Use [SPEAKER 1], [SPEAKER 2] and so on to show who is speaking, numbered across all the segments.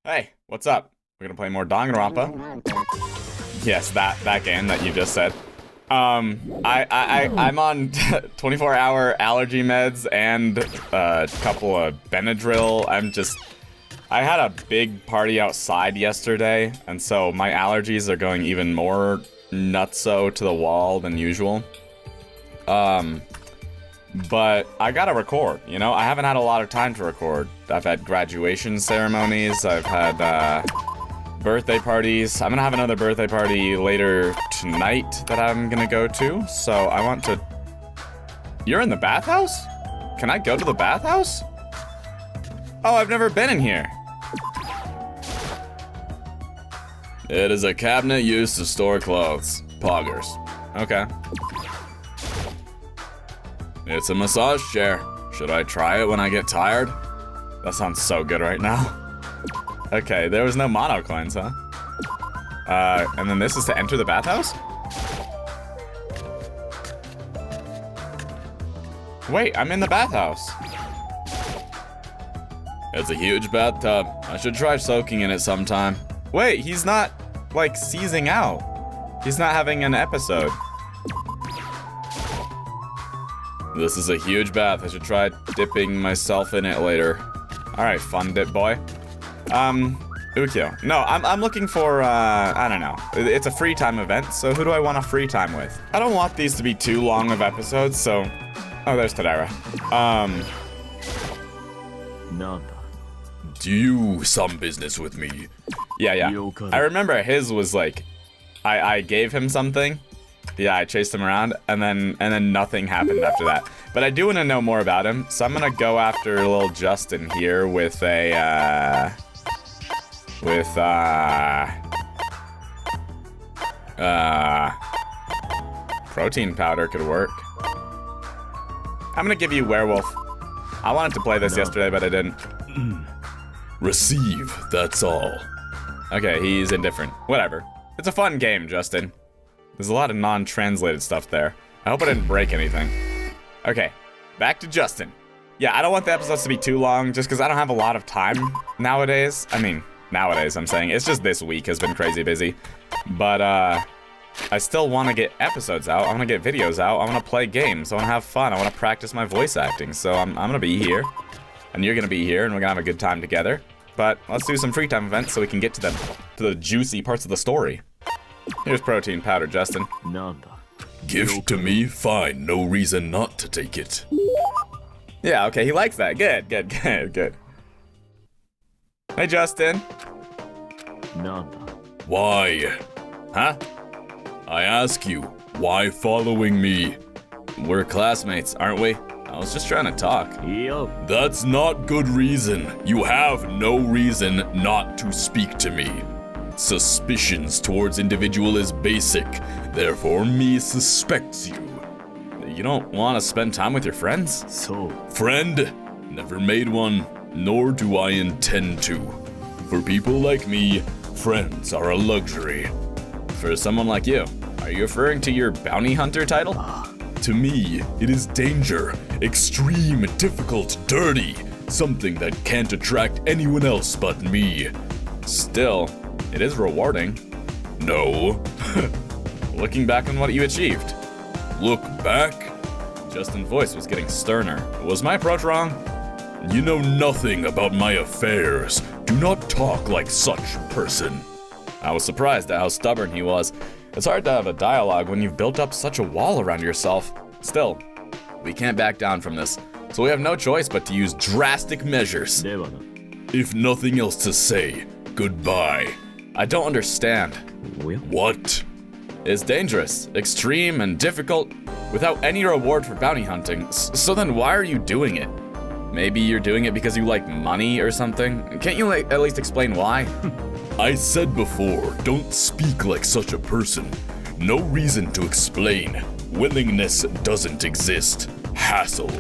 [SPEAKER 1] Hey, what's up? We're gonna play more Danganronpa. Yes, that game that you just said. I'm on 24-hour allergy meds and a couple of Benadryl. I had a big party outside yesterday, and so my allergies are going even more nutso to the wall than usual. But I gotta record, you know? I haven't had a lot of time to record. I've had graduation ceremonies, I've had, birthday parties. I'm gonna have another birthday party later tonight that I'm gonna go to, so I want to... You're in the bathhouse? Can I go to the bathhouse? Oh, I've never been in here. It is a cabinet used to store clothes. Poggers. Okay. It's a massage chair. Should I try it when I get tired? That sounds so good right now. Okay, there was no mono coins, huh? And then this is to enter the bathhouse? Wait, I'm in the bathhouse. It's a huge bathtub. I should try soaking in it sometime. Wait, he's not, like, seizing out. He's not having an episode. This is a huge bath. I should try dipping myself in it later. Alright, fun dip boy. Ukyo. No, I'm looking for, I don't know. It's a free time event, so who do I want a free time with? I don't want these to be too long of episodes, so... Oh, there's Tadara. Do you some business with me? Yeah. I remember his was like, I gave him something. Yeah, I chased him around, and then nothing happened after that. But I do want to know more about him, so I'm gonna go after little Justin here with a, protein powder could work. I'm gonna give you werewolf. I wanted to play this yesterday, but I didn't. Receive, that's all. Okay, he's indifferent. Whatever. It's a fun game, Justin. There's a lot of non-translated stuff there. I hope I didn't break anything. Okay, back to Justin. Yeah, I don't want the episodes to be too long, just because I don't have a lot of time nowadays. I mean, nowadays, I'm saying. It's just this week has been crazy busy. But, I still want to get episodes out. I want to get videos out. I want to play games. I want to have fun. I want to practice my voice acting. So I'm going to be here. And you're going to be here, and we're going to have a good time together. But let's do some free time events so we can get to the juicy parts of the story. Here's protein powder, Justin. Gift to me? Fine. No reason not to take it. Yeah, okay, he likes that. Good. Hey, Justin. Why? Huh? I ask you, why following me? We're classmates, aren't we? I was just trying to talk. That's not good reason. You have no reason not to speak to me. Suspicions towards individual is basic. Therefore, me suspects you. You don't want to spend time with your friends? Friend? Never made one, nor do I intend to. For people like me, friends are a luxury. For someone like you, are you referring to your bounty hunter title? To me, it is danger, extreme, difficult, dirty, something that can't attract anyone else but me. Still, it is rewarding. No. Looking back on what you achieved. Look back? Justin's voice was getting sterner. Was my approach wrong? You know nothing about my affairs. Do not talk like such person. I was surprised at how stubborn he was. It's hard to have a dialogue when you've built up such a wall around yourself. Still, we can't back down from this, so we have no choice but to use drastic measures. If nothing else to say, goodbye. I don't understand. What? It's dangerous, extreme, and difficult, without any reward for bounty hunting. So then why are you doing it? Maybe you're doing it because you like money or something? Can't you at least explain why? I said before, don't speak like such a person. No reason to explain. Willingness doesn't exist. Hassle.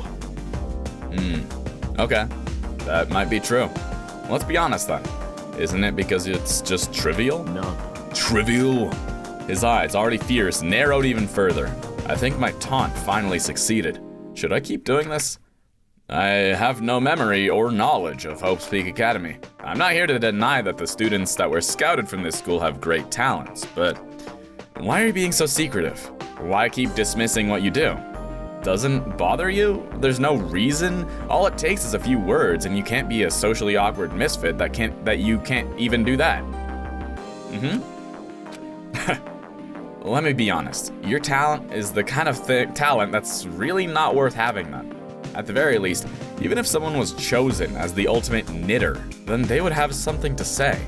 [SPEAKER 1] Okay. That might be true. Let's be honest then. Isn't it because it's just trivial? No. Trivial? His eyes, already fierce, narrowed even further. I think my taunt finally succeeded. Should I keep doing this? I have no memory or knowledge of Hope's Peak Academy. I'm not here to deny that the students that were scouted from this school have great talents, but why are you being so secretive? Why keep dismissing what you do? Doesn't bother you? There's no reason. All it takes is a few words, and you can't be a socially awkward misfit that you can't even do that. Let me be honest. Your talent is the kind of talent that's really not worth having then. At the very least, even if someone was chosen as the ultimate knitter, then they would have something to say.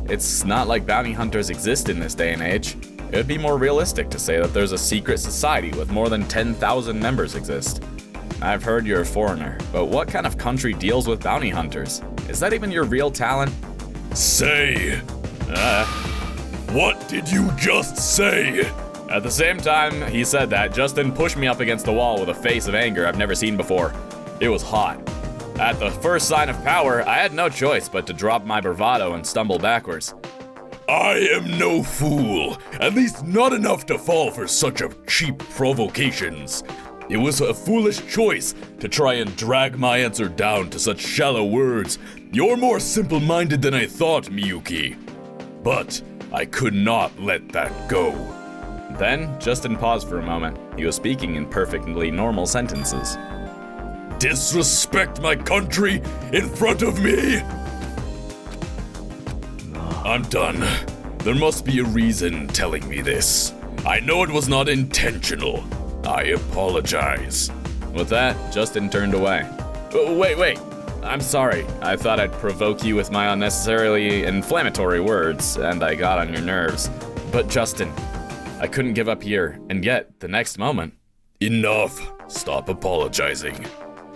[SPEAKER 1] It's not like bounty hunters exist in this day and age. It would be more realistic to say that there's a secret society with more than 10,000 members exist. I've heard you're a foreigner, but what kind of country deals with bounty hunters? Is that even your real talent?
[SPEAKER 2] Say! What did you just say?
[SPEAKER 1] At the same time he said that, Justin pushed me up against the wall with a face of anger I've never seen before. It was hot. At the first sign of power, I had no choice but to drop my bravado and stumble backwards.
[SPEAKER 2] I am no fool, at least not enough to fall for such a cheap provocations. It was a foolish choice to try and drag my answer down to such shallow words. You're more simple-minded than I thought, Miyuki. But I could not let that go.
[SPEAKER 1] Then, Justin paused for a moment. He was speaking in perfectly normal sentences.
[SPEAKER 2] Disrespect my country in front of me? I'm done. There must be a reason telling me this. I know it was not intentional. I apologize.
[SPEAKER 1] With that, Justin turned away. Wait. I'm sorry. I thought I'd provoke you with my unnecessarily inflammatory words, and I got on your nerves. But Justin, I couldn't give up here, and yet, the next moment...
[SPEAKER 2] Enough. Stop apologizing.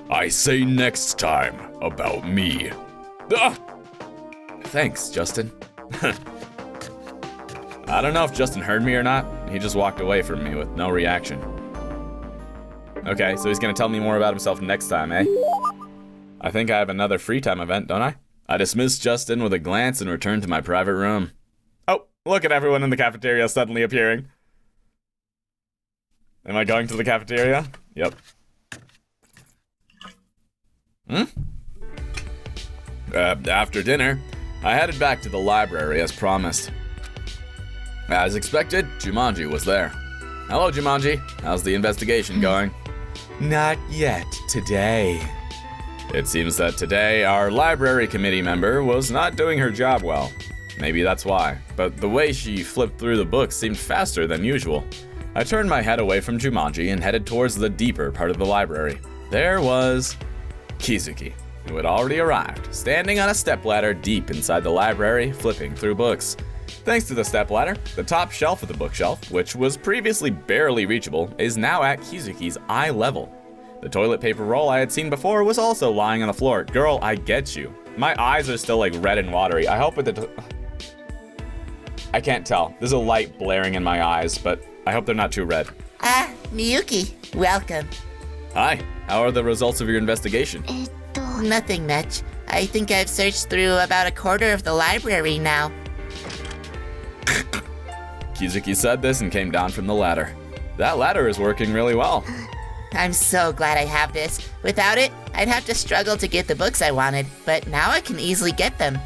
[SPEAKER 2] I say next time about me.
[SPEAKER 1] Thanks, Justin. I don't know if Justin heard me or not. He just walked away from me with no reaction. Okay, so he's gonna tell me more about himself next time, eh? I think I have another free time event, don't I? I dismissed Justin with a glance and returned to my private room. Oh, look at everyone in the cafeteria suddenly appearing. Am I going to the cafeteria? Yep. After dinner, I headed back to the library as promised. As expected, Jumanji was there. Hello, Jumanji. How's the investigation going? Not yet today. It seems that today our library committee member was not doing her job well. Maybe that's why, but the way she flipped through the books seemed faster than usual. I turned my head away from Jumanji and headed towards the deeper part of the library. There was Kizuki, who had already arrived, standing on a stepladder deep inside the library, flipping through books. Thanks to the stepladder, the top shelf of the bookshelf, which was previously barely reachable, is now at Kizuki's eye level. The toilet paper roll I had seen before was also lying on the floor. Girl, I get you. My eyes are still like red and watery. I hope I can't tell. There's a light blaring in my eyes, but I hope they're not too red.
[SPEAKER 3] Miyuki, welcome.
[SPEAKER 1] Hi, how are the results of your investigation?
[SPEAKER 3] Nothing much. I think I've searched through about a quarter of the library now.
[SPEAKER 1] Kizuki said this and came down from the ladder. That ladder is working really well.
[SPEAKER 3] I'm so glad I have this. Without it, I'd have to struggle to get the books I wanted, but now I can easily get them.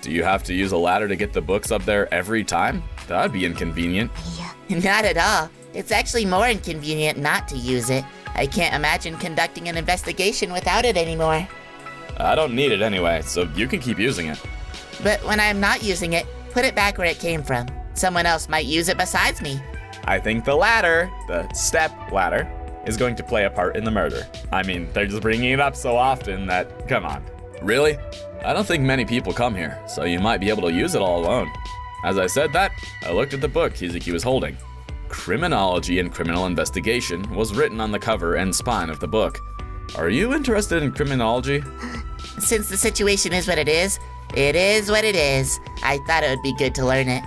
[SPEAKER 1] Do you have to use a ladder to get the books up there every time? That'd be inconvenient.
[SPEAKER 3] Not at all. It's actually more inconvenient not to use it. I can't imagine conducting an investigation without it anymore.
[SPEAKER 1] I don't need it anyway, so you can keep using it.
[SPEAKER 3] But when I'm not using it, put it back where it came from. Someone else might use it besides me.
[SPEAKER 1] I think the ladder, the step ladder, is going to play a part in the murder. I mean, they're just bringing it up so often that, come on. Really? I don't think many people come here, so you might be able to use it all alone. As I said that, I looked at the book Kizuki was holding. Criminology and Criminal Investigation was written on the cover and spine of the book. Are you interested in criminology?
[SPEAKER 3] Since the situation is what it is what it is. I thought it would be good to learn it.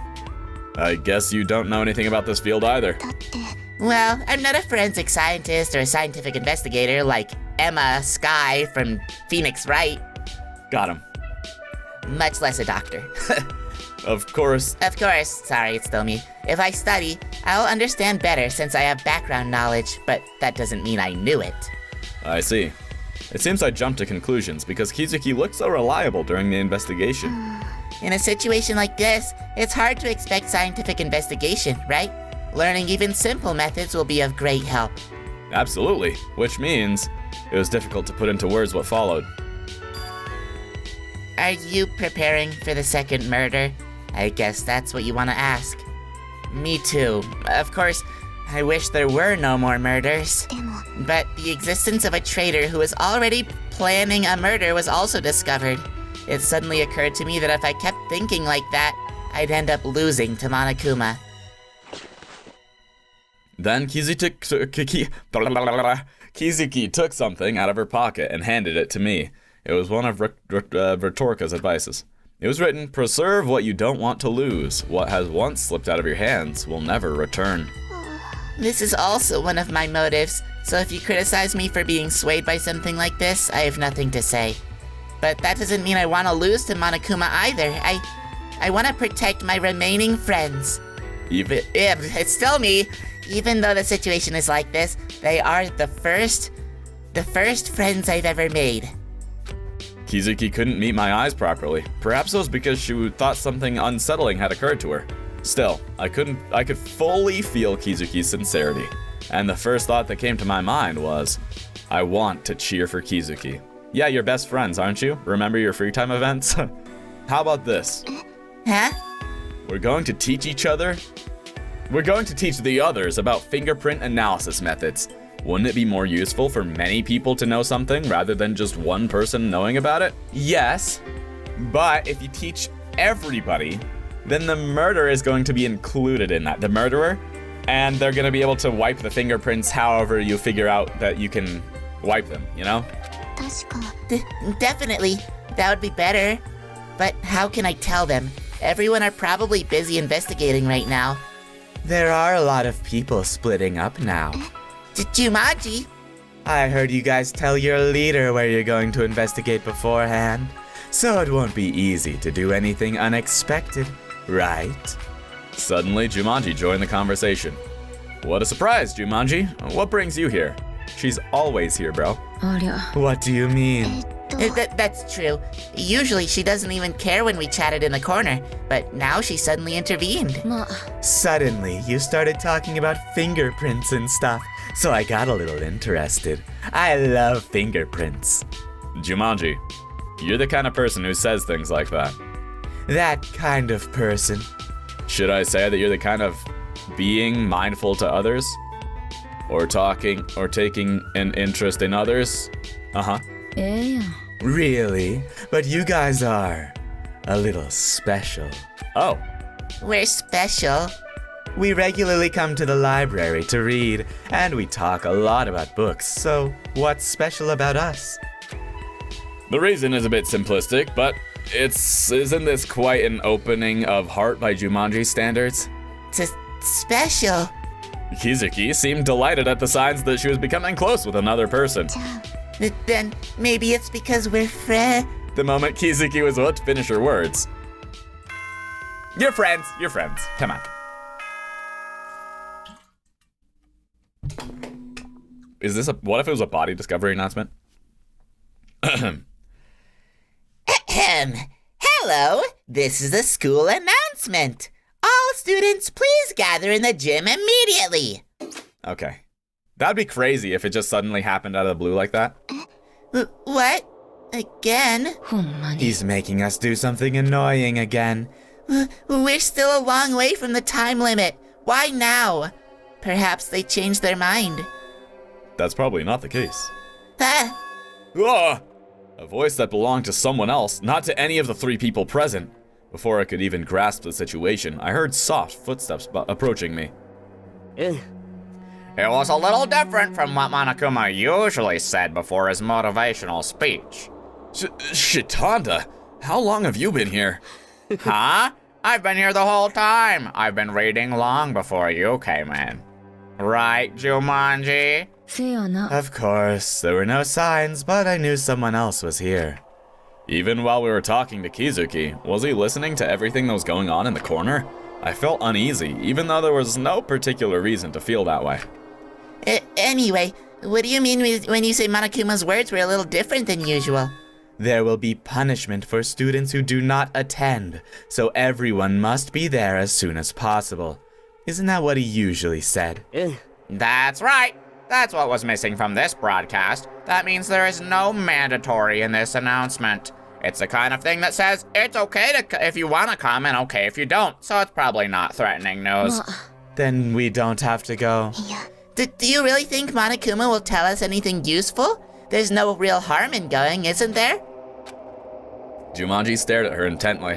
[SPEAKER 1] I guess you don't know anything about this field either.
[SPEAKER 3] Well, I'm not a forensic scientist or a scientific investigator like Emma Sky from Phoenix Wright.
[SPEAKER 1] Got him.
[SPEAKER 3] Much less a doctor.
[SPEAKER 1] Of course.
[SPEAKER 3] Sorry, it's still me. If I study, I'll understand better since I have background knowledge, but that doesn't mean I knew it.
[SPEAKER 1] I see. It seems I jumped to conclusions because Kizuki looked so reliable during the investigation.
[SPEAKER 3] In a situation like this, it's hard to expect scientific investigation, right? Learning even simple methods will be of great help.
[SPEAKER 1] Absolutely, which means it was difficult to put into words what followed.
[SPEAKER 3] Are you preparing for the second murder? I guess that's what you want to ask. Me too. Of course, I wish there were no more murders. But the existence of a traitor who was already planning a murder was also discovered. It suddenly occurred to me that if I kept thinking like that, I'd end up losing to Monokuma.
[SPEAKER 1] Then Kizuki took something out of her pocket and handed it to me. It was one of Retorka's advices. It was written, "Preserve what you don't want to lose. What has once slipped out of your hands will never return."
[SPEAKER 3] This is also one of my motives, so if you criticize me for being swayed by something like this, I have nothing to say. But that doesn't mean I want to lose to Monokuma either. I want to protect my remaining friends. It's still me. Even though the situation is like this, they are the first friends I've ever made.
[SPEAKER 1] Kizuki couldn't meet my eyes properly. Perhaps it was because she thought something unsettling had occurred to her. Still, I could fully feel Kizuki's sincerity. And the first thought that came to my mind was, I want to cheer for Kizuki. Yeah, you're best friends, aren't you? Remember your free time events? How about this?
[SPEAKER 3] Huh?
[SPEAKER 1] We're going to teach each other. We're going to teach the others about fingerprint analysis methods. Wouldn't it be more useful for many people to know something rather than just one person knowing about it? Yes, but if you teach everybody, then the murderer is going to be included in that. The murderer, and they're going to be able to wipe the fingerprints however you figure out that you can wipe them, you know?
[SPEAKER 3] Definitely, that would be better. But how can I tell them? Everyone are probably busy investigating right now.
[SPEAKER 4] There are a lot of people splitting up now.
[SPEAKER 3] Jumanji?
[SPEAKER 4] I heard you guys tell your leader where you're going to investigate beforehand, so it won't be easy to do anything unexpected, right?
[SPEAKER 1] Suddenly, Jumanji joined the conversation. What a surprise, Jumanji. What brings you here? She's always here, bro.
[SPEAKER 4] What do you mean?
[SPEAKER 3] That's true. Usually she doesn't even care when we chatted in the corner, but now she suddenly intervened.
[SPEAKER 4] Suddenly, you started talking about fingerprints and stuff, so I got a little interested. I love fingerprints.
[SPEAKER 1] Jumanji, you're the kind of person who says things like that.
[SPEAKER 4] That kind of person.
[SPEAKER 1] Should I say that you're the kind of being mindful to others? Or talking or taking an interest in others? Uh-huh.
[SPEAKER 4] Really? But you guys are a little special.
[SPEAKER 1] Oh.
[SPEAKER 3] We're special.
[SPEAKER 4] We regularly come to the library to read, and we talk a lot about books, so what's special about us?
[SPEAKER 1] The reason is a bit simplistic, but isn't this quite an opening of heart by Jumanji standards?
[SPEAKER 3] Special.
[SPEAKER 1] Kizuki seemed delighted at the signs that she was becoming close with another person.
[SPEAKER 3] Then maybe it's because we're friends.
[SPEAKER 1] The moment Kizuki was about to finish her words. You're friends, come on. What if it was a body discovery announcement?
[SPEAKER 3] Hello, this is a school announcement. All students, please gather in the gym immediately.
[SPEAKER 1] Okay. That'd be crazy if it just suddenly happened out of the blue like that.
[SPEAKER 3] What? Again?
[SPEAKER 4] He's making us do something annoying again.
[SPEAKER 3] We're still a long way from the time limit. Why now? Perhaps they changed their mind.
[SPEAKER 1] That's probably not the case.
[SPEAKER 3] Ah!
[SPEAKER 1] Ah! A voice that belonged to someone else, not to any of the three people present. Before I could even grasp the situation, I heard soft footsteps approaching me.
[SPEAKER 5] It was a little different from what Monokuma usually said before his motivational speech.
[SPEAKER 1] Shitanda, how long have you been here?
[SPEAKER 5] Huh? I've been here the whole time. I've been reading long before you came in. Right, Jumanji?
[SPEAKER 4] Of course, there were no signs, but I knew someone else was here.
[SPEAKER 1] Even while we were talking to Kizuki, was he listening to everything that was going on in the corner? I felt uneasy, even though there was no particular reason to feel that way.
[SPEAKER 3] Anyway, What do you mean when you say Monokuma's words were a little different than usual?
[SPEAKER 4] There will be punishment for students who do not attend, so everyone must be there as soon as possible. Isn't that what he usually said?
[SPEAKER 5] That's right. That's what was missing from this broadcast. That means there is no mandatory in this announcement. It's the kind of thing that says it's okay if you want to come and okay if you don't, so it's probably not threatening news.
[SPEAKER 4] Then we don't have to go.
[SPEAKER 3] Do you really think Monokuma will tell us anything useful? There's no real harm in going, isn't there?
[SPEAKER 1] Jumanji stared at her intently.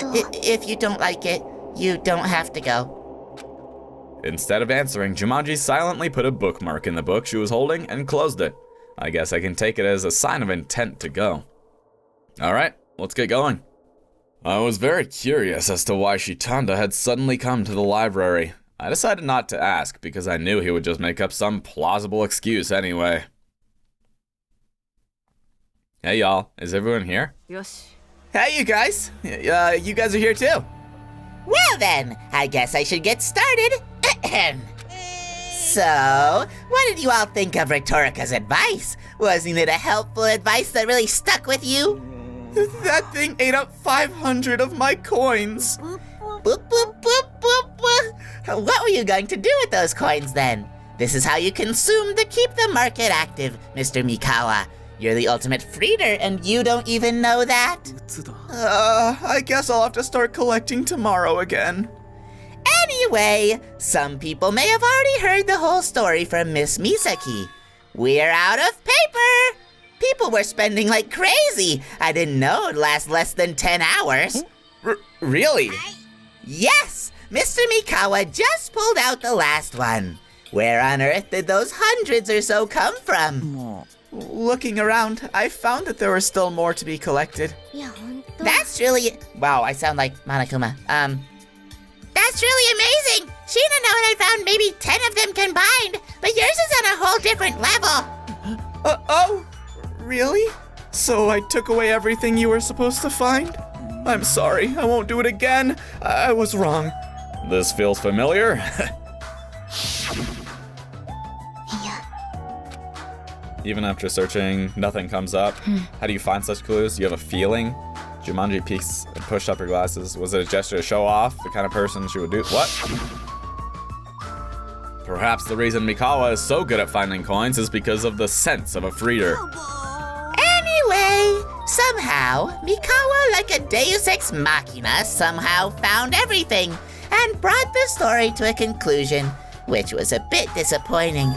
[SPEAKER 3] If you don't like it, you don't have to go.
[SPEAKER 1] Instead of answering, Jumanji silently put a bookmark in the book she was holding and closed it. I guess I can take it as a sign of intent to go. Alright, let's get going. I was very curious as to why Shitanda had suddenly come to the library. I decided not to ask because I knew he would just make up some plausible excuse anyway. Hey y'all, is everyone here?
[SPEAKER 4] Hey, you guys! You guys are here too.
[SPEAKER 3] Well then, I guess I should get started. So, what did you all think of Rhetorica's advice? Wasn't it a helpful advice that really stuck with you?
[SPEAKER 4] That thing ate up 500 of my coins.
[SPEAKER 3] Boop, boop, boop, boop, boop. What were you going to do with those coins then? This is how you consume to keep the market active, Mr. Mikawa. You're the ultimate freeder, and you don't even know that?
[SPEAKER 4] I guess I'll have to start collecting tomorrow again.
[SPEAKER 3] Anyway, some people may have already heard the whole story from Miss Misaki. We're out of paper! People were spending like crazy. I didn't know it'd last less than 10 hours.
[SPEAKER 4] Really?
[SPEAKER 3] Yes! Mr. Mikawa just pulled out the last one. Where on earth did those hundreds or so come from?
[SPEAKER 4] Looking around, I found that there were still more to be collected.
[SPEAKER 3] That's really... Wow, I sound like Monokuma. That's really amazing! Sheena and I found maybe 10 of them combined, but yours is on a whole different level.
[SPEAKER 4] Oh, really? So I took away everything you were supposed to find? I'm sorry, I won't do it again. I was wrong.
[SPEAKER 1] This feels familiar. Even after searching, nothing comes up. How do you find such clues? You have a feeling? Jumanji peeks and pushed up her glasses. Was it a gesture to show off? The kind of person she would do? What? Perhaps the reason Mikawa is so good at finding coins is because of the sense of a freeder.
[SPEAKER 3] Anyway, somehow, Mikawa, like a deus ex machina, somehow found everything and brought the story to a conclusion, which was a bit disappointing.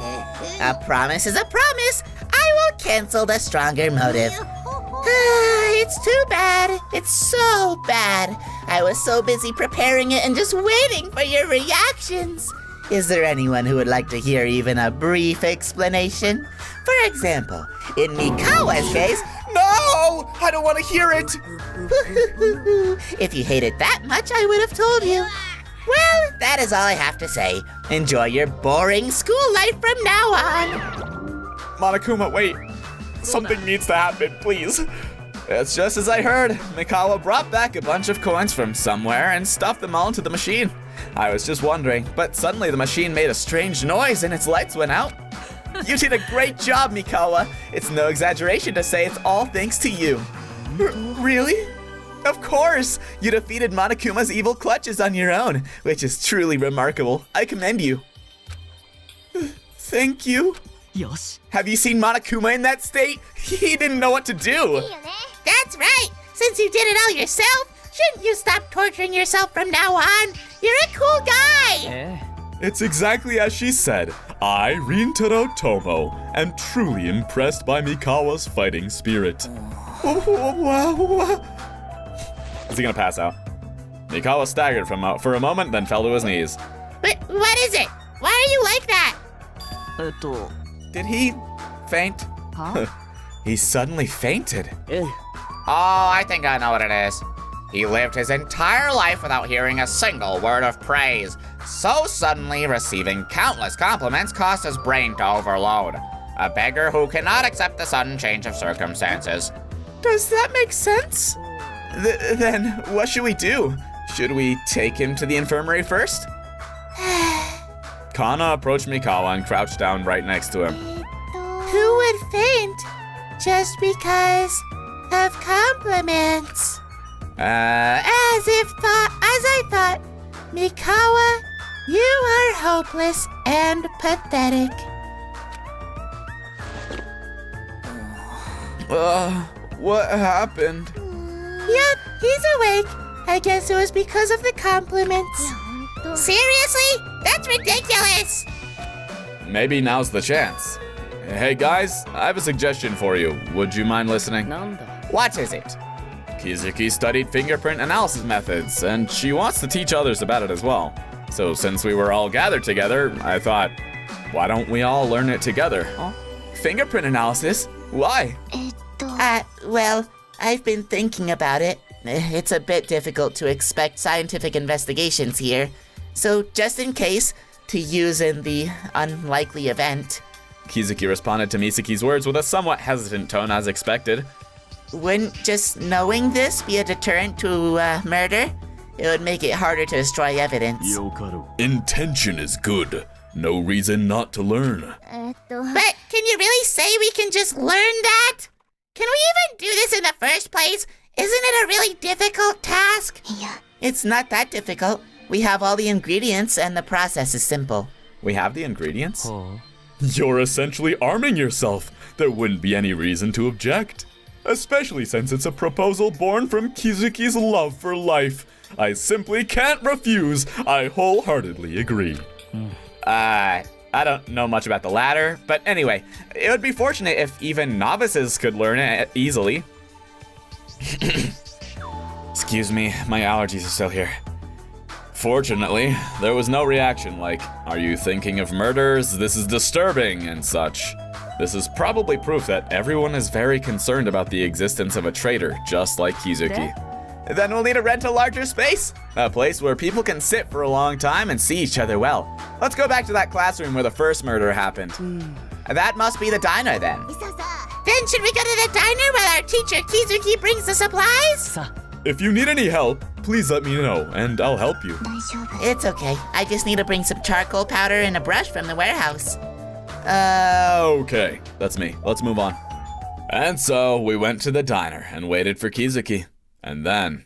[SPEAKER 3] A promise is a promise. I will cancel the stronger motive. It's too bad. It's so bad. I was so busy preparing it and just waiting for your reactions. Is there anyone who would like to hear even a brief explanation? For example, in Mikawa's case...
[SPEAKER 4] No! I don't want to hear it!
[SPEAKER 3] If you hate it that much, I would have told you. Well, that is all I have to say. Enjoy your boring school life from now on.
[SPEAKER 4] Monokuma, wait. Something needs to happen, please. It's just as I heard. Mikawa brought back a bunch of coins from somewhere and stuffed them all into the machine. I was just wondering, but suddenly the machine made a strange noise and its lights went out. You did a great job, Mikawa. It's no exaggeration to say it's all thanks to you. Really? Of course! You defeated Monokuma's evil clutches on your own, which is truly remarkable. I commend you. Thank you. Have you seen Monokuma in that state? He didn't know what to do.
[SPEAKER 3] That's right. Since you did it all yourself, shouldn't you stop torturing yourself from now on? You're a cool guy.
[SPEAKER 2] It's exactly as she said. I, Rintaro Tomo, am truly impressed by Mikawa's fighting spirit.
[SPEAKER 1] Is he gonna pass out? Mikawa staggered for a moment, then fell to his knees.
[SPEAKER 3] But what is it? Why are you like that?
[SPEAKER 4] Did he faint? He suddenly fainted.
[SPEAKER 5] Oh, I think I know what it is. He lived his entire life without hearing a single word of praise. So suddenly receiving countless compliments caused his brain to overload. A beggar who cannot accept the sudden change of circumstances.
[SPEAKER 4] Does that make sense? Then what should we do? Should we take him to the infirmary first?
[SPEAKER 1] Kana approached Mikawa and crouched down right next to him.
[SPEAKER 3] would faint just because of compliments. As I thought, Mikawa, you are hopeless and pathetic.
[SPEAKER 4] What happened?
[SPEAKER 3] Yep, he's awake. I guess it was because of the compliments. Seriously? That's ridiculous!
[SPEAKER 4] Maybe now's the chance. Hey guys, I have a suggestion for you. Would you mind listening?
[SPEAKER 5] What is it?
[SPEAKER 4] Kizuki studied fingerprint analysis methods, and she wants to teach others about it as well. So since we were all gathered together, I thought, why don't we all learn it together? Fingerprint analysis? Why?
[SPEAKER 3] Well, I've been thinking about it. It's a bit difficult to expect scientific investigations here. So just in case, to use in the unlikely event.
[SPEAKER 4] Kizuki responded to Misuki's words with a somewhat hesitant tone as expected.
[SPEAKER 3] Wouldn't just knowing this be a deterrent to murder? It would make it harder to destroy evidence.
[SPEAKER 2] Intention is good. No reason not to learn.
[SPEAKER 3] But can you really say we can just learn that? Can we even do this in the first place? Isn't it a really difficult task? Yeah. It's not that difficult. We have all the ingredients and the process is simple.
[SPEAKER 4] We have the ingredients?
[SPEAKER 2] You're essentially arming yourself. There wouldn't be any reason to object. Especially since it's a proposal born from Kizuki's love for life. I simply can't refuse. I wholeheartedly agree.
[SPEAKER 4] I don't know much about the latter, but anyway, it would be fortunate if even novices could learn it easily. Excuse me, my allergies are still here. Fortunately, there was no reaction like, are you thinking of murders? This is disturbing and such. This is probably proof that everyone is very concerned about the existence of a traitor, just like Kizuki. Then we'll need to rent a larger space. A place where people can sit for a long time and see each other well. Let's go back to that classroom where the first murder happened. That must be the diner then.
[SPEAKER 3] Then should we go to the diner while our teacher Kizuki brings the supplies?
[SPEAKER 2] If you need any help, please let me know, and I'll help you.
[SPEAKER 3] It's okay. I just need to bring some charcoal powder and a brush from the warehouse.
[SPEAKER 4] Okay, that's me. Let's move on. And so we went to the diner and waited for Kizuki. And then...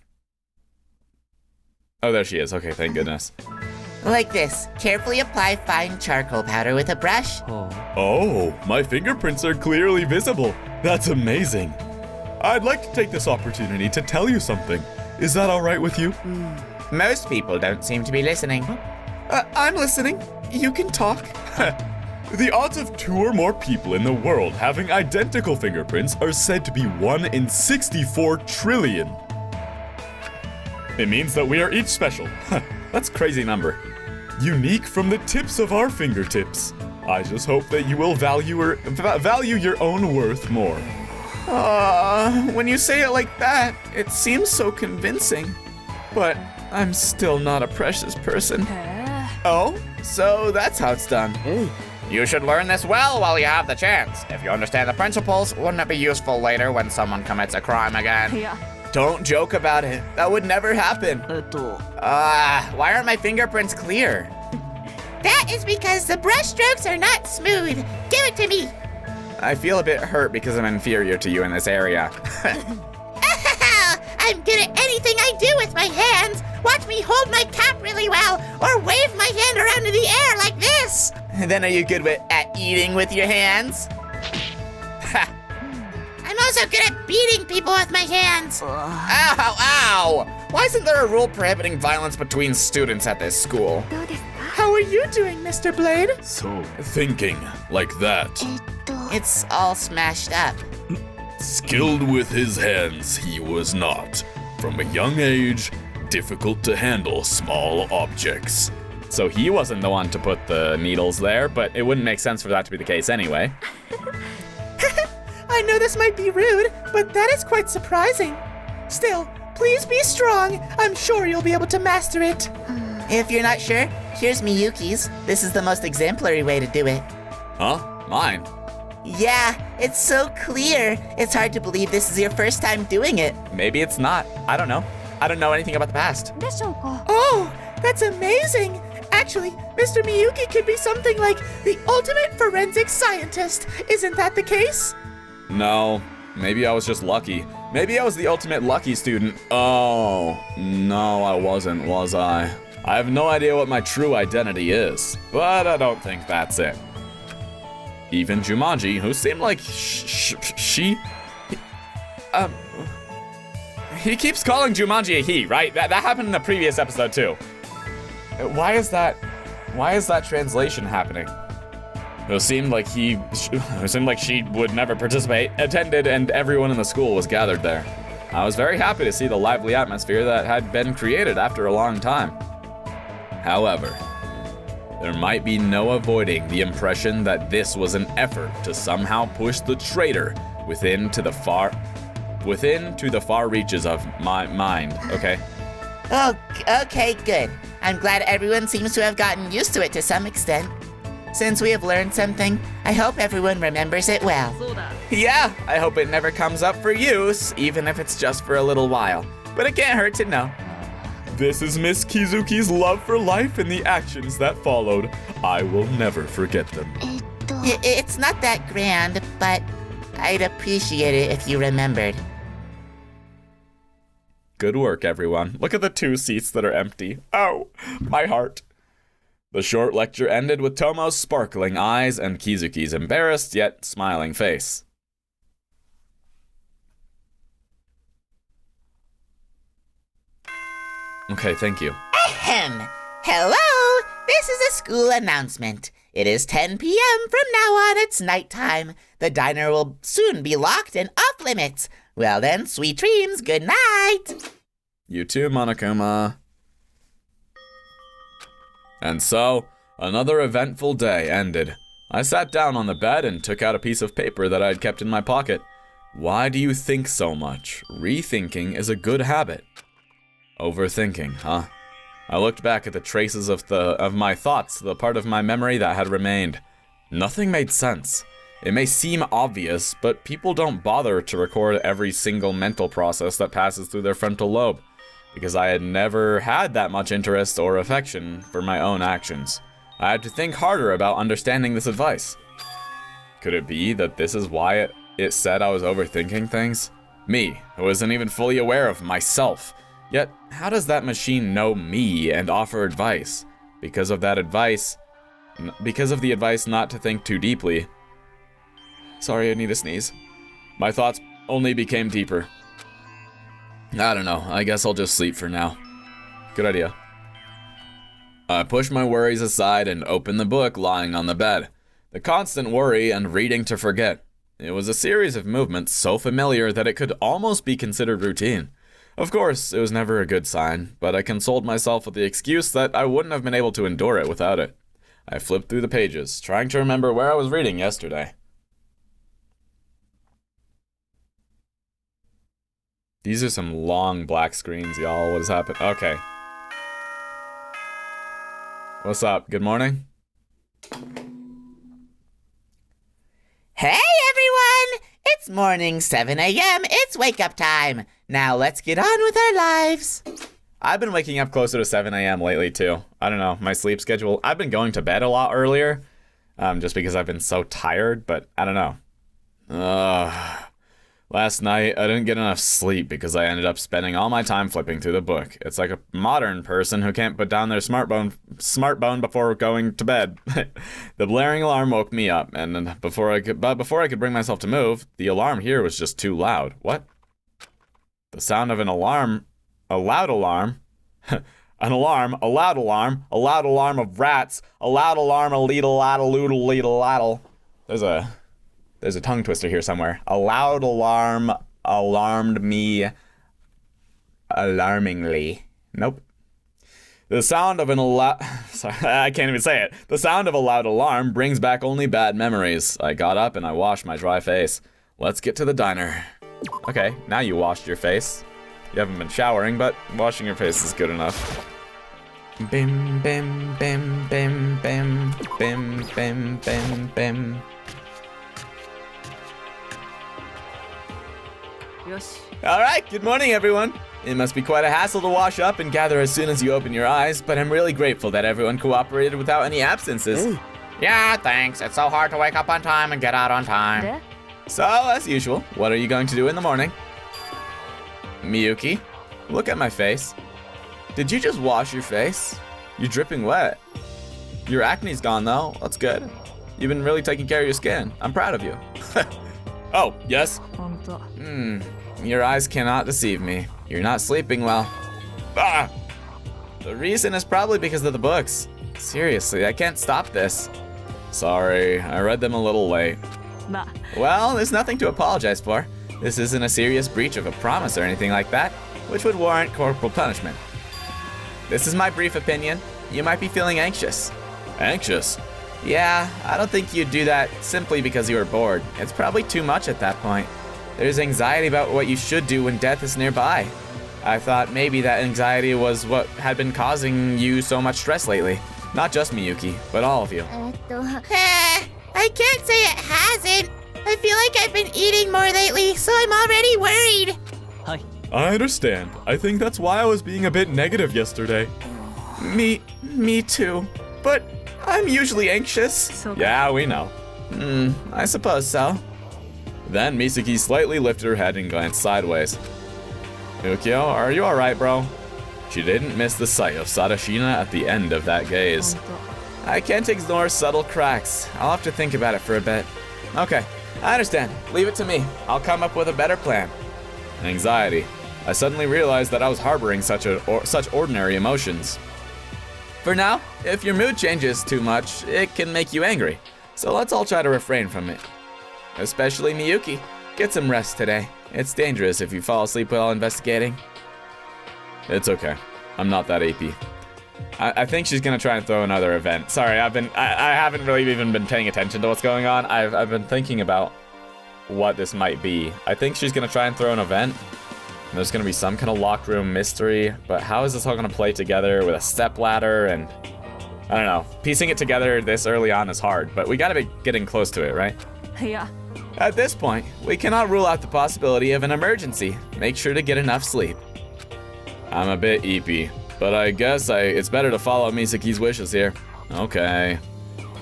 [SPEAKER 4] Oh, there she is. Okay, thank goodness.
[SPEAKER 3] Like this. Carefully apply fine charcoal powder with a brush.
[SPEAKER 2] Oh, my fingerprints are clearly visible. That's amazing. I'd like to take this opportunity to tell you something. Is that all right with you?
[SPEAKER 5] Most people don't seem to be listening.
[SPEAKER 4] I'm listening. You can talk.
[SPEAKER 2] The odds of 2 or more people in the world having identical fingerprints are said to be 1 in 64 trillion. It means that we are each special.
[SPEAKER 4] That's a crazy number.
[SPEAKER 2] Unique from the tips of our fingertips. I just hope that you will value your own worth more.
[SPEAKER 4] When you say it like that, it seems so convincing. But I'm still not a precious person. Oh, so that's how it's done.
[SPEAKER 5] You should learn this well while you have the chance. If you understand the principles, wouldn't it be useful later when someone commits a crime again?
[SPEAKER 4] Don't joke about it. That would never happen. Why aren't my fingerprints clear?
[SPEAKER 3] That is because the brush strokes are not smooth. Give it to me.
[SPEAKER 4] I feel a bit hurt because I'm inferior to you in this area.
[SPEAKER 3] I'm good at anything I do with my hands. Watch me hold my cap really well, or wave my hand around in the air like this.
[SPEAKER 4] And then are you good at eating with your hands?
[SPEAKER 3] I'm also good at beating people with my hands.
[SPEAKER 5] Ow! Why isn't there a rule prohibiting violence between students at this school?
[SPEAKER 3] How are you doing, Mr. Blade?
[SPEAKER 2] Thinking like that.
[SPEAKER 3] It's all smashed up.
[SPEAKER 2] Skilled with his hands, he was not. From a young age, difficult to handle small objects.
[SPEAKER 4] So he wasn't the one to put the needles there, but it wouldn't make sense for that to be the case anyway.
[SPEAKER 6] I know this might be rude, but that is quite surprising. Still, please be strong. I'm sure you'll be able to master it.
[SPEAKER 3] If you're not sure, here's Miyuki's. This is the most exemplary way to do it.
[SPEAKER 4] Huh? Mine?
[SPEAKER 3] Yeah, it's so clear. It's hard to believe this is your first time doing it.
[SPEAKER 4] Maybe it's not. I don't know. I don't know anything about the past.
[SPEAKER 6] Oh, that's amazing! Actually, Mr. Miyuki could be something like the ultimate forensic scientist. Isn't that the case?
[SPEAKER 1] No, maybe I was just lucky. Maybe I was the ultimate lucky student. Oh, no, I wasn't, was I? I have no idea what my true identity is, but I don't think that's it. Even Jumanji, who seemed like
[SPEAKER 4] He keeps calling Jumanji a he, right? That happened in the previous episode too. Why is that translation happening? It seemed like she would never participate, attended, and everyone in the school was gathered there. I was very happy to see the lively atmosphere that had been created after a long time. However, there might be no avoiding the impression that this was an effort to somehow push the traitor within to the far reaches of my mind, okay?
[SPEAKER 3] Oh, okay, good. I'm glad everyone seems to have gotten used to it to some extent. Since we have learned something, I hope everyone remembers it well.
[SPEAKER 4] Yeah, I hope it never comes up for use, even if it's just for a little while. But it can't hurt to know.
[SPEAKER 1] This is Miss Kizuki's love for life and the actions that followed. I will never forget them.
[SPEAKER 3] It's not that grand, but I'd appreciate it if you remembered.
[SPEAKER 1] Good work, everyone. Look at the 2 seats that are empty. Oh, my heart. The short lecture ended with Tomo's sparkling eyes and Kizuki's embarrassed yet smiling face. Okay, thank you.
[SPEAKER 3] Ahem! Hello! This is a school announcement. It is 10 p.m. From now on, it's nighttime. The diner will soon be locked and off limits. Well then, sweet dreams, good night!
[SPEAKER 1] You too, Monokuma. And so, another eventful day ended. I sat down on the bed and took out a piece of paper that I had kept in my pocket. Why do you think so much? Rethinking is a good habit. Overthinking, huh? I looked back at the traces of my thoughts, the part of my memory that had remained. Nothing made sense. It may seem obvious, but people don't bother to record every single mental process that passes through their frontal lobe, because I had never had that much interest or affection for my own actions. I had to think harder about understanding this advice. Could it be that this is why it said I was overthinking things? Me, who isn't even fully aware of myself. Yet, how does that machine know me and offer advice? Because of the advice not to think too deeply. Sorry, I need a sneeze. My thoughts only became deeper. I don't know, I guess I'll just sleep for now. Good idea. I pushed my worries aside and opened the book lying on the bed. The constant worry and reading to forget. It was a series of movements so familiar that it could almost be considered routine. Of course, it was never a good sign, but I consoled myself with the excuse that I wouldn't have been able to endure it without it. I flipped through the pages, trying to remember where I was reading yesterday. These are some long black screens, y'all. What has happened? Okay. What's up? Good morning?
[SPEAKER 3] Hey everyone! It's morning, 7 a.m. It's wake up time. Now let's get on with our lives.
[SPEAKER 4] I've been waking up closer to 7 a.m. lately too. I don't know, my sleep schedule. I've been going to bed a lot earlier, just because I've been so tired, but I don't know. Last night, I didn't get enough sleep because I ended up spending all my time flipping through the book. It's like a modern person who can't put down their smartphone before going to bed. The blaring alarm woke me up, and before I could bring myself to move, the alarm here was just too loud. What? The sound of an alarm, a loud alarm, an alarm, a loud alarm, a loud alarm of rats, a loud alarm, a leedle laddle loodle leedle laddle. There's a tongue twister here somewhere. A loud alarm alarmed me alarmingly. Nope. The sound of sorry, I can't even say it. The sound of a loud alarm brings back only bad memories. I got up and I washed my dry face. Let's get to the diner. Okay, now you washed your face. You haven't been showering, but washing your face is good enough. Bim, bim, bim, bim, bim, bim, bim, bim, bim. All right, good morning, everyone. It must be quite a hassle to wash up and gather as soon as you open your eyes, but I'm really grateful that everyone cooperated without any absences.
[SPEAKER 5] Yeah, thanks. It's so hard to wake up on time and get out on time.
[SPEAKER 4] So, as usual, what are you going to do in the morning? Miyuki, look at my face. Did you just wash your face? You're dripping wet. Your acne's gone though, that's good. You've been really taking care of your skin. I'm proud of you.
[SPEAKER 2] Oh, yes?
[SPEAKER 4] Your eyes cannot deceive me. You're not sleeping well.
[SPEAKER 2] Ah!
[SPEAKER 4] The reason is probably because of the books. Seriously, I can't stop this. Sorry, I read them a little late. Well, there's nothing to apologize for. This isn't a serious breach of a promise or anything like that, which would warrant corporal punishment. This is my brief opinion. You might be feeling anxious.
[SPEAKER 2] Anxious?
[SPEAKER 4] Yeah, I don't think you'd do that simply because you were bored. It's probably too much at that point. There's anxiety about what you should do when death is nearby. I thought maybe that anxiety was what had been causing you so much stress lately. Not just Miyuki, but all of you.
[SPEAKER 6] I can't say it hasn't. I feel like I've been eating more lately, so I'm already worried.
[SPEAKER 2] I understand. I think that's why I was being a bit negative yesterday.
[SPEAKER 4] Me too. But I'm usually anxious.
[SPEAKER 2] Yeah, we know.
[SPEAKER 4] I suppose so.
[SPEAKER 2] Then Misaki slightly lifted her head and glanced sideways. Yukio, are you alright, bro? She didn't miss the sight of Sadashina at the end of that gaze.
[SPEAKER 4] I can't ignore subtle cracks. I'll have to think about it for a bit. Okay, I understand. Leave it to me. I'll come up with a better plan.
[SPEAKER 2] Anxiety. I suddenly realized that I was harboring such ordinary emotions.
[SPEAKER 4] For now, if your mood changes too much, it can make you angry. So let's all try to refrain from it. Especially Miyuki. Get some rest today. It's dangerous if you fall asleep while investigating.
[SPEAKER 2] It's okay. I'm not that AP. I think she's gonna try and throw another event. Sorry, I haven't really even been paying attention to what's going on. I've been thinking about what this might be. I think she's gonna try and throw an event. There's gonna be some kind of locked room mystery, but how is this all gonna play together with a step ladder and I don't know. Piecing it together this early on is hard, but we gotta be getting close to it, right?
[SPEAKER 7] Yeah.
[SPEAKER 4] At this point, we cannot rule out the possibility of an emergency. Make sure to get enough sleep.
[SPEAKER 2] I'm a bit eepy, but I guess it's better to follow Misaki's wishes here. Okay.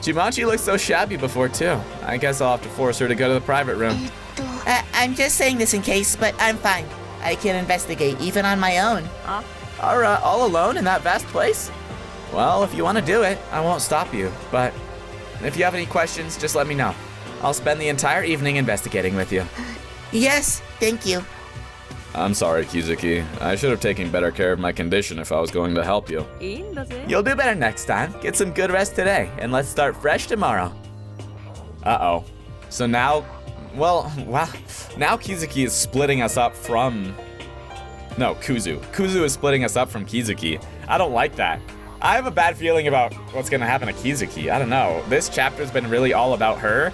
[SPEAKER 4] Chimachi looked so shabby before too. I guess I'll have to force her to go to the private room.
[SPEAKER 6] I'm just saying this in case, but I'm fine. I can investigate even on my own.
[SPEAKER 4] All alone in that vast place? Well, if you want to do it, I won't stop you. But if you have any questions, just let me know. I'll spend the entire evening investigating with you.
[SPEAKER 6] Yes, thank you.
[SPEAKER 2] I'm sorry, Kizuki. I should have taken better care of my condition if I was going to help you.
[SPEAKER 4] You'll do better next time. Get some good rest today, and let's start fresh tomorrow.
[SPEAKER 2] Uh-oh.
[SPEAKER 4] So now, well, now Kizuki is splitting us up from... No, Kuzu. Kuzu is splitting us up from Kizuki. I don't like that. I have a bad feeling about what's gonna happen to Kizuki. I don't know. This chapter's been really all about her,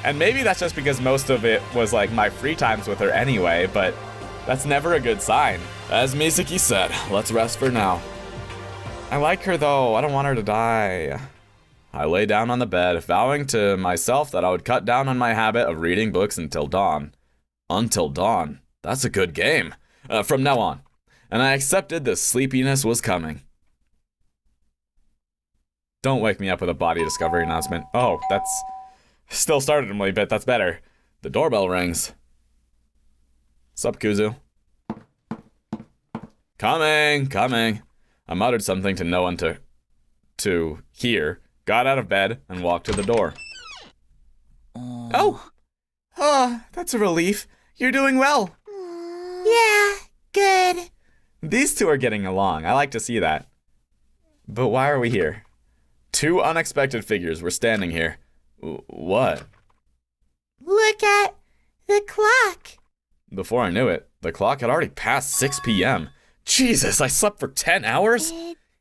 [SPEAKER 4] and maybe that's just because most of it was like my free times with her anyway, but that's never a good sign.
[SPEAKER 2] As Misaki said, let's rest for now.
[SPEAKER 4] I like her though. I don't want her to die.
[SPEAKER 2] I lay down on the bed, vowing to myself that I would cut down on my habit of reading books until dawn. Until dawn. That's a good game. From now on. And I accepted the sleepiness was coming.
[SPEAKER 4] Don't wake me up with a body discovery announcement. Oh, that's... Still startlingly, but that's better.
[SPEAKER 2] The doorbell rings.
[SPEAKER 4] Sup, Kuzu?
[SPEAKER 2] Coming. I muttered something to no one to hear, got out of bed, and walked to the door.
[SPEAKER 4] Oh, that's a relief. You're doing well.
[SPEAKER 6] Yeah, good.
[SPEAKER 4] These two are getting along. I like to see that. But why are we here?
[SPEAKER 2] Two unexpected figures were standing here. What?
[SPEAKER 6] Look at the clock.
[SPEAKER 2] Before I knew it, the clock had already passed 6 p.m. Jesus, I slept for 10 hours?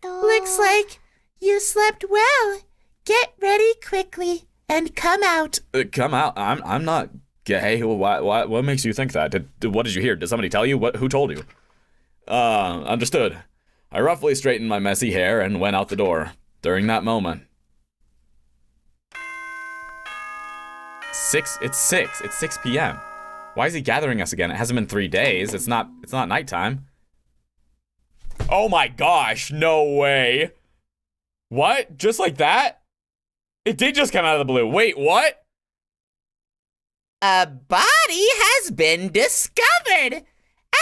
[SPEAKER 6] Looks like you slept well. Get ready quickly and come out.
[SPEAKER 2] Come out? I'm not gay. What makes you think that? What did you hear? Did somebody tell you? Who told you? Understood. I roughly straightened my messy hair and went out the door. During that moment.
[SPEAKER 4] It's 6 p.m. Why is he gathering us again? It hasn't been 3 days. It's not nighttime. Oh my gosh, no way. What? Just like that? It did just come out of the blue. Wait, what?
[SPEAKER 3] A body has been discovered.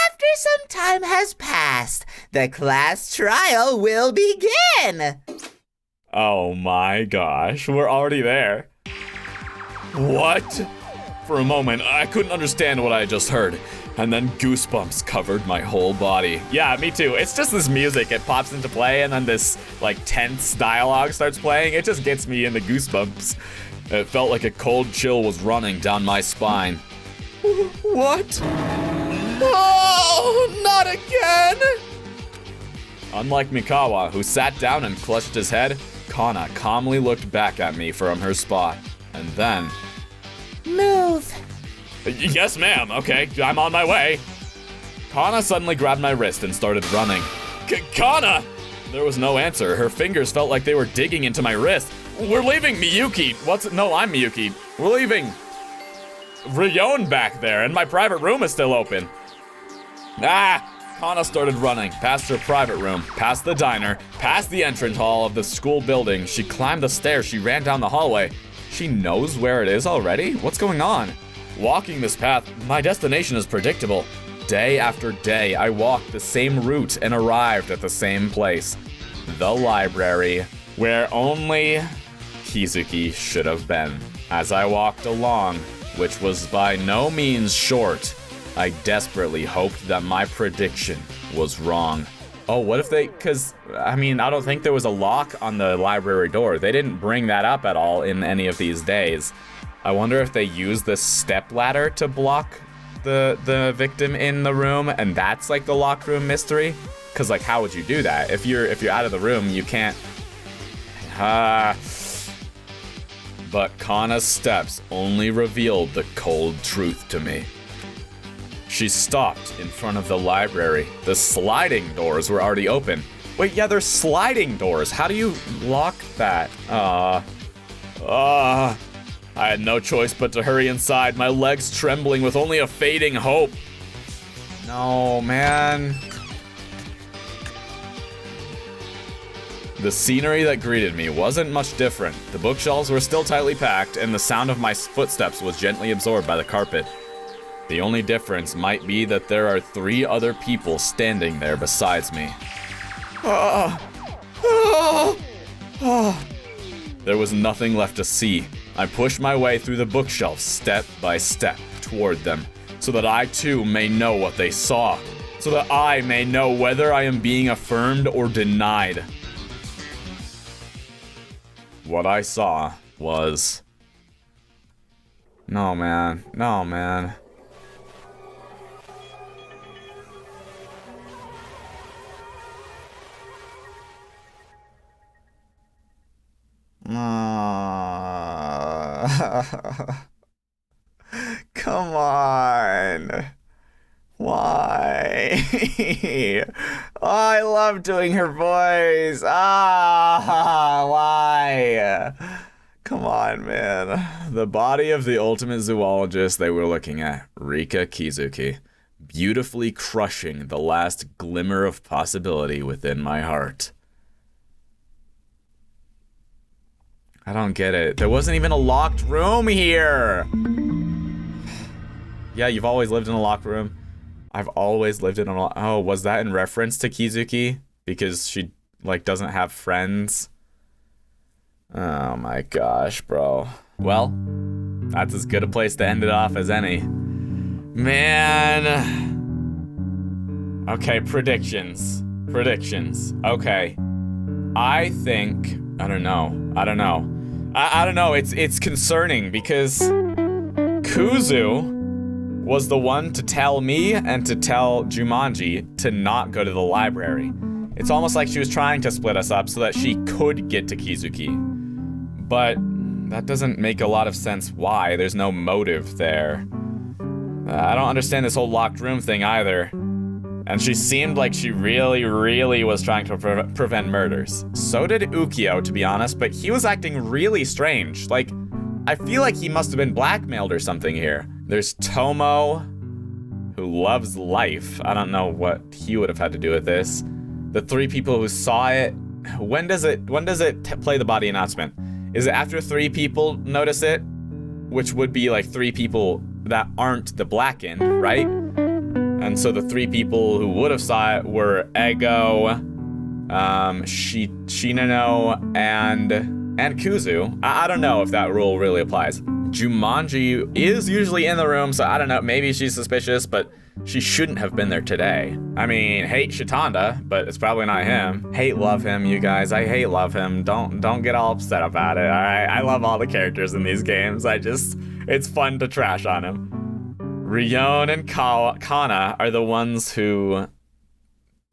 [SPEAKER 3] After some time has passed, the class trial will begin.
[SPEAKER 4] Oh my gosh, we're already there. What? For a moment, I couldn't understand what I just heard, and then goosebumps covered my whole body. Yeah, me too. It's just this music. It pops into play, and then this, like, tense dialogue starts playing. It just gets me into goosebumps. It felt like a cold chill was running down my spine. What? Oh, not again! Unlike Mikawa, who sat down and clutched his head, Kana calmly looked back at me from her spot, and then...
[SPEAKER 6] Move.
[SPEAKER 4] Yes, ma'am. Okay, I'm on my way. Kana suddenly grabbed my wrist and started running. Kana! There was no answer. Her fingers felt like they were digging into my wrist. We're leaving, Miyuki. No, I'm Miyuki. We're leaving. Ryon back there, and my private room is still open. Kana started running, past her private room, past the diner, past the entrance hall of the school building. She climbed the stairs, she ran down the hallway. She knows where it is already? What's going on? Walking this path, my destination is predictable. Day after day, I walked the same route and arrived at the same place. The library, where only Kizuki should have been. As I walked along, which was by no means short, I desperately hoped that my prediction was wrong. Oh, what if I don't think there was a lock on the library door. They didn't bring that up at all in any of these days. I wonder if they use the step ladder to block the victim in the room, and that's like the locked room mystery. Cause like, how would you do that? If you're out of the room, you can't. But Kana's steps only revealed the cold truth to me. She stopped in front of the library. The sliding doors were already open. Wait, yeah, they're sliding doors. How do you lock that? I had no choice but to hurry inside, my legs trembling with only a fading hope. No, man. The scenery that greeted me wasn't much different. The bookshelves were still tightly packed, and the sound of my footsteps was gently absorbed by the carpet. The only difference might be that there are 3 other people standing there besides me. There was nothing left to see. I pushed my way through the bookshelves step by step toward them, so that I too may know what they saw, so that I may know whether I am being affirmed or denied. What I saw was... No, man. No, man. Come on. Why? Oh, I love doing her voice. Why? Come on, man. The body of the ultimate zoologist they were looking at, Rika Kizuki, beautifully crushing the last glimmer of possibility within my heart. I don't get it. There wasn't even a locked room here. Yeah, you've always lived in a locked room. I've always lived in a Oh, was that in reference to Kizuki? Because she, like, doesn't have friends? Oh my gosh, bro. Well, that's as good a place to end it off as any. Man. Okay, predictions. Okay. I think... I don't know. I don't know. It's concerning because Kuzu was the one to tell me and to tell Jumanji to not go to the library. It's almost like she was trying to split us up so that she could get to Kizuki. But that doesn't make a lot of sense why. There's no motive there. I don't understand this whole locked room thing either. And she seemed like she really, really was trying to prevent murders. So did Ukyo, to be honest, but he was acting really strange. Like, I feel like he must have been blackmailed or something here. There's Tomo, who loves life. I don't know what he would have had to do with this. The 3 people who saw it. When does it play the body announcement? Is it after 3 people notice it? Which would be like 3 people that aren't the blackened, right? And so the 3 people who would have saw it were Ego, Shinano, and Kuzu. I don't know if that rule really applies. Jumanji is usually in the room, so I don't know. Maybe she's suspicious, but she shouldn't have been there today. I mean, hate Shitanda, but it's probably not him. Hate love him, you guys. I hate love him. Don't get all upset about it, all right? I love all the characters in these games. It's fun to trash on him. Rion and Kana are the ones who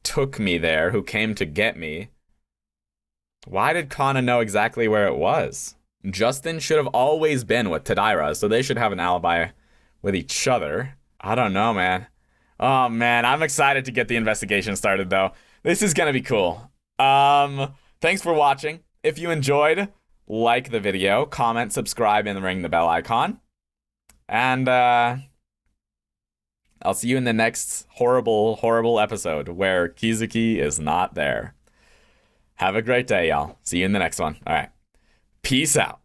[SPEAKER 4] took me there, who came to get me. Why did Kana know exactly where it was? Justin should have always been with Tadaira, so they should have an alibi with each other. I don't know, man. Oh, man, I'm excited to get the investigation started, though. This is gonna be cool. Thanks for watching. If you enjoyed, like the video, comment, subscribe, and ring the bell icon. And, I'll see you in the next horrible, horrible episode where Kizuki is not there. Have a great day, y'all. See you in the next one. All right. Peace out.